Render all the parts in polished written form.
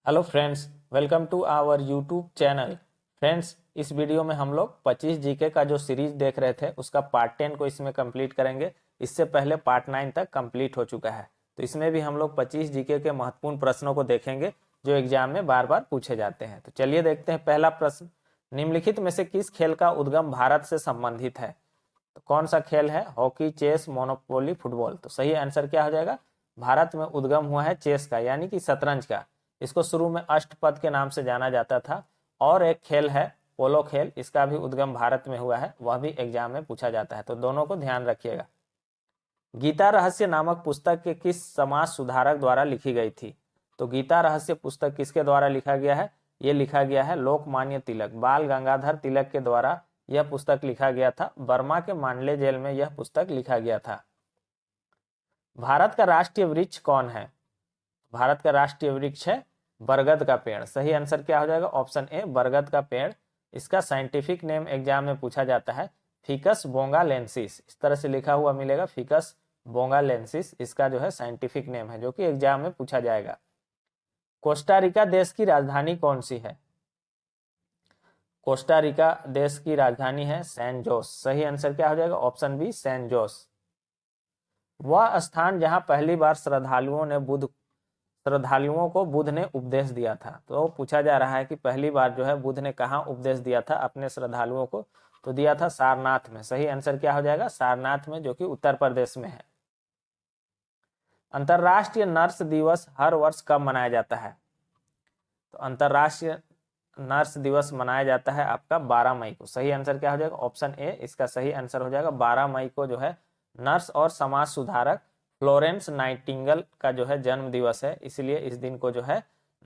Hello friends, welcome to our YouTube channel. Friends, इस video में हम लोग 25 जीके का जो सीरीज देख रहे थे उसका पार्ट 10 को इसमें कंप्लीट करेंगे। इससे पहले पार्ट 9 तक कंप्लीट हो चुका है, तो इसमें भी हम लोग 25 जीके के महत्वपूर्ण प्रश्नों को देखेंगे जो एग्जाम में बार बार पूछे जाते हैं। तो चलिए देखते हैं पहला प्रश्न। निम्नलिखित में से किस खेल का उद्गम भारत से संबंधित है? तो कौन सा खेल है? Hockey, chess, Monopoly, football. तो सही आंसर क्या हो जाएगा? भारत में उद्गम हुआ है चेस का, यानी कि शतरंज का। इसको शुरू में अष्टपद के नाम से जाना जाता था। और एक खेल है पोलो खेल, इसका भी उद्गम भारत में हुआ है, वह भी एग्जाम में पूछा जाता है, तो दोनों को ध्यान रखिएगा। गीता रहस्य नामक पुस्तक के किस समाज सुधारक द्वारा लिखी गई थी? तो गीता रहस्य पुस्तक किसके द्वारा लिखा गया है? ये लिखा गया है लोकमान्य तिलक, बाल गंगाधर तिलक के द्वारा यह पुस्तक लिखा गया था। बर्मा के मांडले जेल में यह पुस्तक लिखा गया था। भारत का राष्ट्रीय वृक्ष कौन है? भारत का राष्ट्रीय वृक्ष है बरगद का पेड़। सही आंसर क्या हो जाएगा? ऑप्शन ए, बरगद का पेड़। इसका साइंटिफिक नेम एग्जाम में पूछा जाता है फिकस बोंगालेंसिस। इस तरह से लिखा हुआ मिलेगा, फिकस बोंगालेंसिस इसका जो है साइंटिफिक नेम है, जो कि एग्जाम में पूछा जाएगा। कोस्टा रिका देश की राजधानी कौन सी है? कोस्टा रिका देश की राजधानी है सैन जोस। सही आंसर क्या हो जाएगा? Option B, San Jose. वह स्थान जहां पहली बार श्रद्धालुओं को बुद्ध ने उपदेश दिया था। तो पूछा जा रहा है कि पहली बार जो है बुद्ध ने कहाँ उपदेश दिया था अपने श्रद्धालुओं को? तो दिया था सारनाथ में। सही आंसर क्या हो जाएगा? सारनाथ में, जो कि उत्तर प्रदेश में है। अंतरराष्ट्रीय नर्स दिवस हर वर्ष कब मनाया जाता है? तो अंतरराष्ट्रीय नर्स दिवस मनाया जाता है आपका 12 मई को। सही आंसर क्या हो जाएगा? ऑप्शन ए इसका सही आंसर हो जाएगा। 12 मई को जो है नर्स और समाज सुधारक फ्लोरेंस नाइटिंगेल का जो है जन्म दिवस है, इसलिए इस दिन को जो है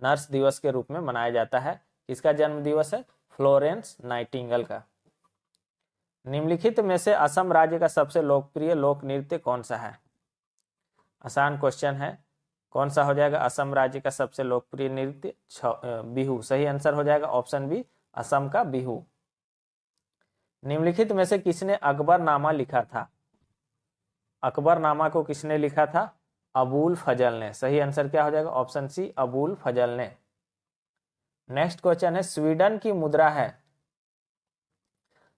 नर्स दिवस के रूप में मनाया जाता है। किसका जन्म दिवस है? फ्लोरेंस नाइटिंगेल का। निम्नलिखित में से असम राज्य का सबसे लोकप्रिय लोक नृत्य कौन सा है? आसान क्वेश्चन है। कौन सा हो जाएगा असम राज्य का सबसे लोकप्रिय नृत्य? बिहू। सही आंसर हो जाएगा ऑप्शन बी, असम का बिहू। निम्नलिखित में से किसने अकबरनामा लिखा था? अकबरनामा को किसने लिखा था? अबुल फजल ने। सही आंसर क्या हो जाएगा? ऑप्शन सी, अबुल फजल ने। नेक्स्ट क्वेश्चन है, स्वीडन की मुद्रा है।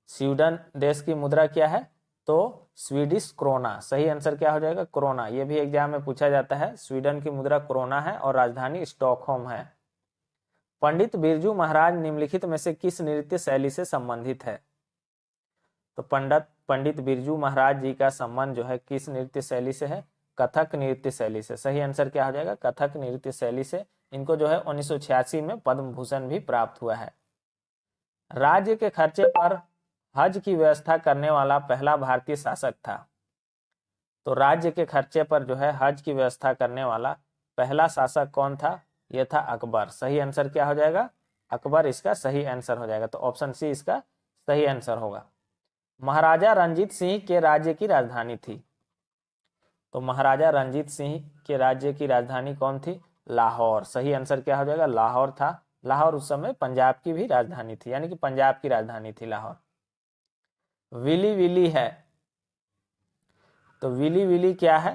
स्वीडन देश की मुद्रा क्या है? तो स्वीडिश क्रोना। सही आंसर क्या हो जाएगा? क्रोना। यह भी एग्जाम में पूछा जाता है। स्वीडन की मुद्रा क्रोना है और राजधानी स्टॉकहोम है। पंडित बिरजू महाराज निम्नलिखित में से किस नृत्य शैली से संबंधित है? तो पंडित बिरजू महाराज जी का संबंध जो है किस नृत्य शैली से है? कथक नृत्य शैली से। सही आंसर क्या हो जाएगा? कथक नृत्य शैली से। इनको जो है 1986 में पद्म भूषण भी प्राप्त हुआ है। राज्य के खर्चे पर हज की व्यवस्था करने वाला पहला भारतीय शासक था। तो राज्य के खर्चे पर जो है हज की व्यवस्था करने वाला पहला शासक कौन था? यह था अकबर। सही आंसर क्या हो जाएगा? अकबर इसका सही आंसर हो जाएगा, तो ऑप्शन सी इसका सही आंसर होगा। महाराजा रणजीत सिंह के राज्य की राजधानी थी। तो महाराजा रणजीत सिंह के राज्य की राजधानी कौन थी? लाहौर। सही आंसर क्या हो जाएगा? लाहौर था। लाहौर उस समय पंजाब की भी राजधानी थी, यानी कि पंजाब की राजधानी थी लाहौर। विली विली है। तो विली विली क्या है?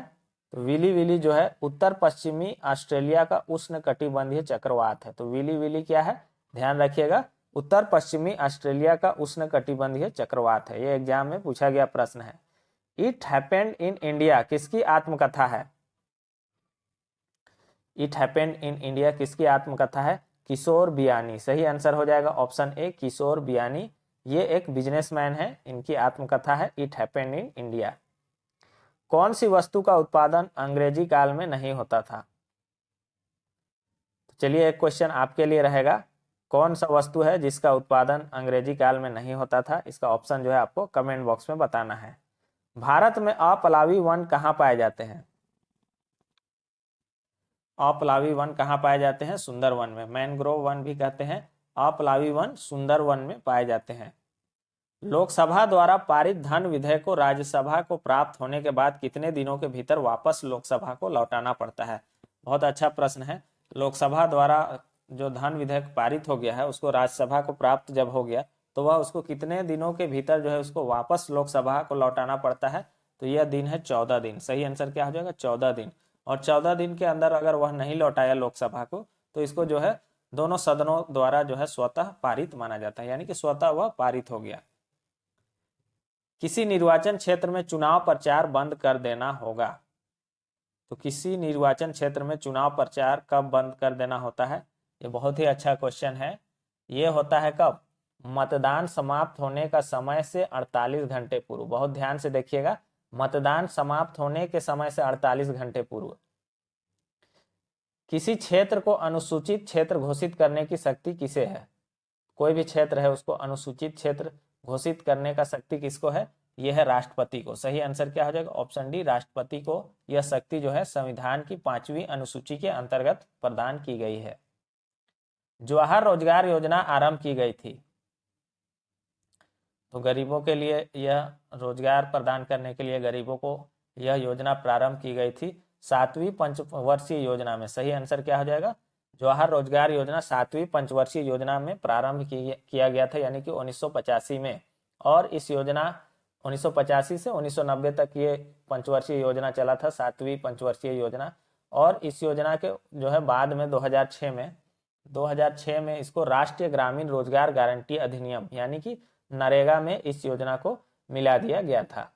तो विली विली जो है उत्तर पश्चिमी ऑस्ट्रेलिया का उष्ण कटिबंधीय चक्रवात है। तो विली विली क्या है? ध्यान रखिएगा, उत्तर पश्चिमी ऑस्ट्रेलिया का उष्ण कटिबंधीय चक्रवात है। यह एग्जाम में पूछा गया प्रश्न है। इट हैपेंड इन इंडिया किसकी आत्मकथा है? इट हैपेंड इन इंडिया किसकी आत्मकथा है? किशोर बियानी। सही आंसर हो जाएगा ऑप्शन ए, किशोर बियानी। ये एक बिजनेसमैन है, इनकी आत्मकथा है इट हैपेंड इन इंडिया। कौन सी वस्तु का उत्पादन अंग्रेजी काल में नहीं होता था? तो चलिए एक क्वेश्चन आपके लिए रहेगा, कौन सा वस्तु है जिसका उत्पादन अंग्रेजी काल में नहीं होता था? इसका ऑप्शन जो है आपको कमेंट बॉक्स में बताना है। भारत में अपलावी वन कहाँ पाए जाते हैं? अपलावी वन कहाँ पाए जाते हैं? सुंदरवन में। मैनग्रोव वन भी कहते हैं, अपलावी वन सुंदरवन में पाए जाते हैं। लोकसभा द्वारा पारित धन विधेयक को राज्यसभा को प्राप्त होने के बाद कितने दिनों के भीतर वापस लोकसभा को लौटाना पड़ता है? बहुत अच्छा प्रश्न है। लोकसभा द्वारा जो धन विधेयक पारित हो गया है उसको राज्यसभा को प्राप्त जब हो गया तो वह उसको कितने दिनों के भीतर जो है उसको वापस लोकसभा को लौटाना पड़ता है? तो यह दिन है 14 दिन। सही आंसर क्या हो जाएगा? 14 दिन। और 14 दिन के अंदर अगर वह नहीं लौटाया लोकसभा को तो इसको जो है दोनों सदनों द्वारा जो है स्वतः पारित माना जाता है, यानी कि स्वतः वह पारित हो गया। किसी निर्वाचन क्षेत्र में चुनाव प्रचार बंद कर देना होगा। तो किसी निर्वाचन क्षेत्र में चुनाव प्रचार कब बंद कर देना होता है? ये बहुत ही अच्छा क्वेश्चन है। ये होता है कब? मतदान समाप्त होने का समय से 48 घंटे पूर्व। बहुत ध्यान से देखिएगा, मतदान समाप्त होने के समय से 48 घंटे पूर्व। किसी क्षेत्र को अनुसूचित क्षेत्र घोषित करने की शक्ति किसे है? कोई भी क्षेत्र है उसको अनुसूचित क्षेत्र घोषित करने का शक्ति किसको है? यह है राष्ट्रपति को। सही आंसर क्या हो जाएगा? ऑप्शन डी, राष्ट्रपति को यह शक्ति जो है संविधान की 5वीं अनुसूची के अंतर्गत प्रदान की गई है। जवाहर रोजगार योजना आरंभ की गई थी, तो गरीबों के लिए यह रोजगार प्रदान करने के लिए गरीबों को यह योजना प्रारंभ की गई थी 7वीं पंचवर्षीय योजना में। सही आंसर क्या हो जाएगा? जवाहर रोजगार योजना 7वीं पंचवर्षीय योजना में प्रारंभ किया गया था, यानी कि 1985 में। और इस योजना 1985 से 1990 तक ये पंचवर्षीय योजना चला था, 7वीं पंचवर्षीय योजना। और इस योजना के जो है बाद में 2006 में इसको राष्ट्रीय ग्रामीण रोजगार गारंटी अधिनियम यानी कि नरेगा में इस योजना को मिला दिया गया था।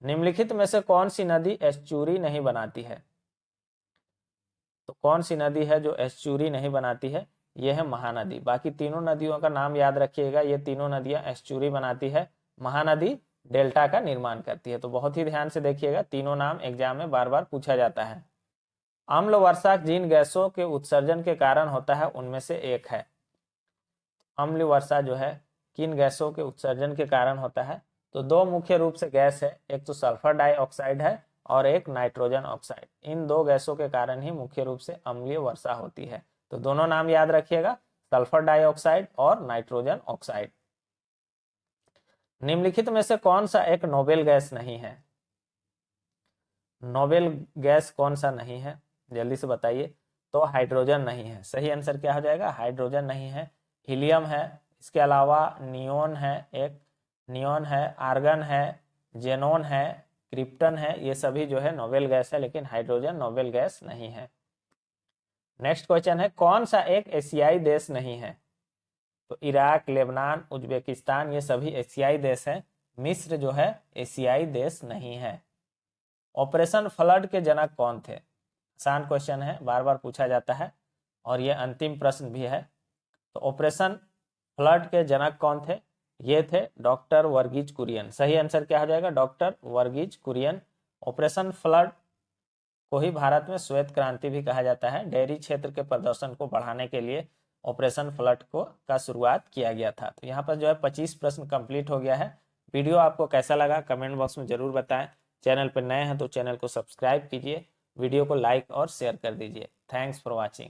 निम्नलिखित में से कौन सी नदी एस्चुरी नहीं बनाती है? तो कौन सी नदी है जो एस्चुरी नहीं बनाती है? यह है महानदी। बाकी तीनों नदियों का नाम याद रखिएगा, ये तीनों नदियां एस्चुरी बनाती है। महानदी डेल्टा का निर्माण करती है। तो बहुत ही ध्यान से देखिएगा, तीनों नाम एग्जाम में बार बार पूछा जाता है। अम्ल वर्षा जिन गैसों के उत्सर्जन के कारण होता है उनमें से एक है। अम्ल वर्षा जो है किन गैसों के उत्सर्जन के कारण होता है? तो दो मुख्य रूप से गैस है, एक तो सल्फर डाइऑक्साइड है और एक नाइट्रोजन ऑक्साइड। इन दो गैसों के कारण ही मुख्य रूप से अम्लीय वर्षा होती है। तो दोनों नाम याद रखिएगा, सल्फर डाइऑक्साइड और नाइट्रोजन ऑक्साइड। निम्नलिखित में से कौन सा एक नोबेल गैस नहीं है? नोबेल गैस कौन सा नहीं है, जल्दी से बताइए। तो हाइड्रोजन नहीं है। सही आंसर क्या हो जाएगा? हाइड्रोजन नहीं है। हीलियम है, इसके अलावा नियोन है, एक नियोन है, आर्गन है, जेनोन है, क्रिप्टन है, ये सभी जो है नोबेल गैस है, लेकिन हाइड्रोजन नोबेल गैस नहीं है। नेक्स्ट क्वेश्चन है, कौन सा एक एशियाई देश नहीं है? तो इराक, लेबनान, उज्बेकिस्तान ये सभी एशियाई देश हैं। मिस्र जो है एशियाई देश नहीं है। ऑपरेशन फ्लड के जनक कौन थे? आसान क्वेश्चन है, बार बार पूछा जाता है और ये अंतिम प्रश्न भी है। तो ऑपरेशन फ्लड के जनक कौन थे? ये थे डॉक्टर वर्गीज कुरियन। सही आंसर क्या हो जाएगा? Doctor Verghese Kurien. Operation Flood को ही भारत में श्वेत क्रांति भी कहा जाता है। डेयरी क्षेत्र के प्रदर्शन को बढ़ाने के लिए ऑपरेशन फ्लड का शुरुआत किया गया था। तो यहाँ पर जो है 25 प्रश्न कंप्लीट हो गया है। वीडियो आपको कैसा लगा कमेंट बॉक्स में जरूर बताएं। चैनल पर नए हैं तो चैनल को सब्सक्राइब कीजिए, वीडियो को लाइक और शेयर कर दीजिए। Thanks for watching.